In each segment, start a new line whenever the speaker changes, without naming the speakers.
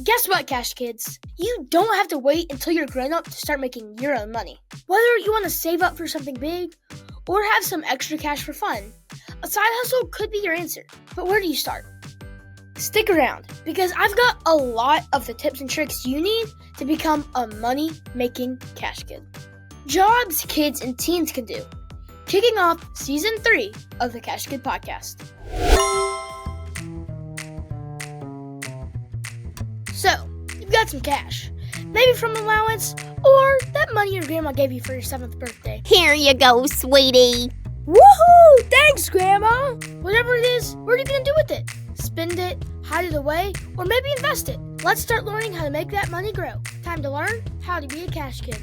Guess what, Cash Kids? You don't have to wait until you're grown up to start making your own money. Whether you want to save up for something big or have some extra cash for fun, a side hustle could be your answer. But where do you start? Stick around, because I've got a lot of the tips and tricks you need to become a money-making cash kid. Jobs kids and teens can do. Kicking off Season 3 of the Cash Kid Podcast. So, you've got some cash, maybe from allowance, or that money your grandma gave you for your 7th birthday.
Here you go, sweetie.
Woohoo! Thanks, Grandma! Whatever it is, what are you going to do with it? Spend it, hide it away, or maybe invest it. Let's start learning how to make that money grow. Time to learn how to be a cash kid.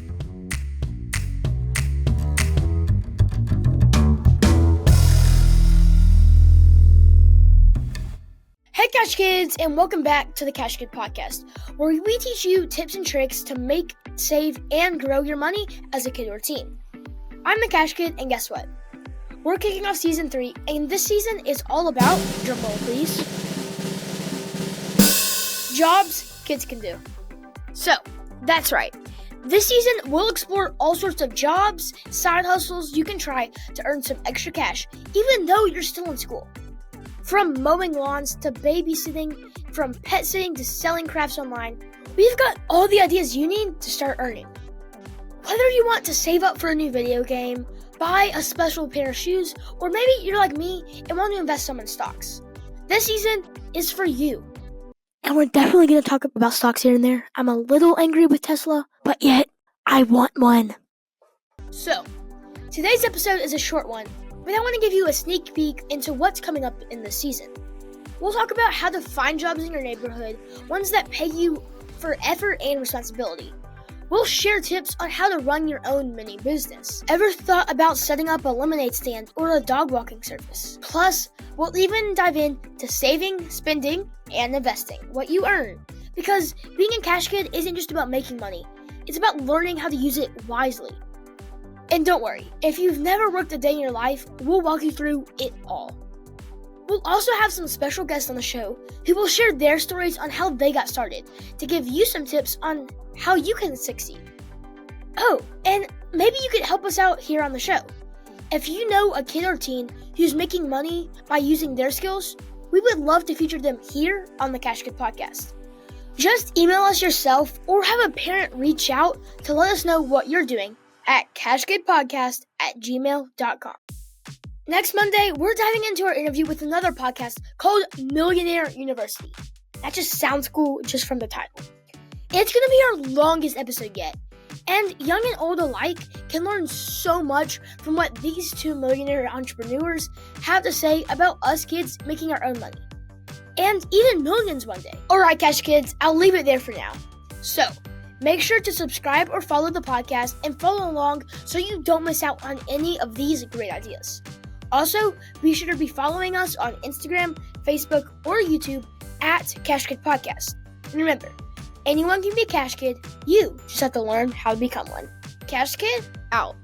Hey Cash Kids, and welcome back to the Cash Kid Podcast, where we teach you tips and tricks to make, save, and grow your money as a kid or teen. I'm the Cash Kid, and guess what? We're kicking off Season 3, and this season is all about, drumroll please, jobs kids can do. So, that's right. This season, we'll explore all sorts of jobs, side hustles you can try to earn some extra cash, even though you're still in school. From mowing lawns to babysitting, from pet sitting to selling crafts online, we've got all the ideas you need to start earning. Whether you want to save up for a new video game, buy a special pair of shoes, or maybe you're like me and want to invest some in stocks, this season is for you. And we're definitely going to talk about stocks here and there. I'm a little angry with Tesla, but yet I want one. So, today's episode is a short one, but I want to give you a sneak peek into what's coming up in this season. We'll talk about how to find jobs in your neighborhood, ones that pay you for effort and responsibility. We'll share tips on how to run your own mini business. Ever thought about setting up a lemonade stand or a dog walking service? Plus, we'll even dive into saving, spending, and investing what you earn. Because being a cash kid isn't just about making money, it's about learning how to use it wisely. And don't worry, if you've never worked a day in your life, we'll walk you through it all. We'll also have some special guests on the show who will share their stories on how they got started to give you some tips on how you can succeed. Oh, and maybe you could help us out here on the show. If you know a kid or teen who's making money by using their skills, we would love to feature them here on the Cash Kid Podcast. Just email us yourself or have a parent reach out to let us know what you're doing at cashkidpodcast@gmail.com. Next Monday, we're diving into our interview with another podcast called Millionaire University. That just sounds cool just from the title. It's going to be our longest episode yet, and young and old alike can learn so much from what these two millionaire entrepreneurs have to say about us kids making our own money. And even millions one day. Alright, Cash Kids, I'll leave it there for now. So, make sure to subscribe or follow the podcast and follow along so you don't miss out on any of these great ideas. Also, be sure to be following us on Instagram, Facebook, or YouTube at Cash Kid Podcast. And remember, anyone can be a cash kid, you just have to learn how to become one. Cash Kid, out.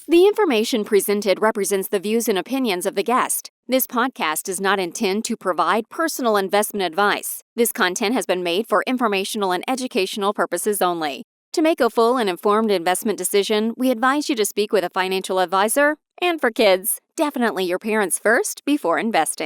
The information presented represents the views and opinions of the guest. This podcast does not intend to provide personal investment advice. This content has been made for informational and educational purposes only. To make a full and informed investment decision, we advise you to speak with a financial advisor. And for kids, definitely your parents first before investing.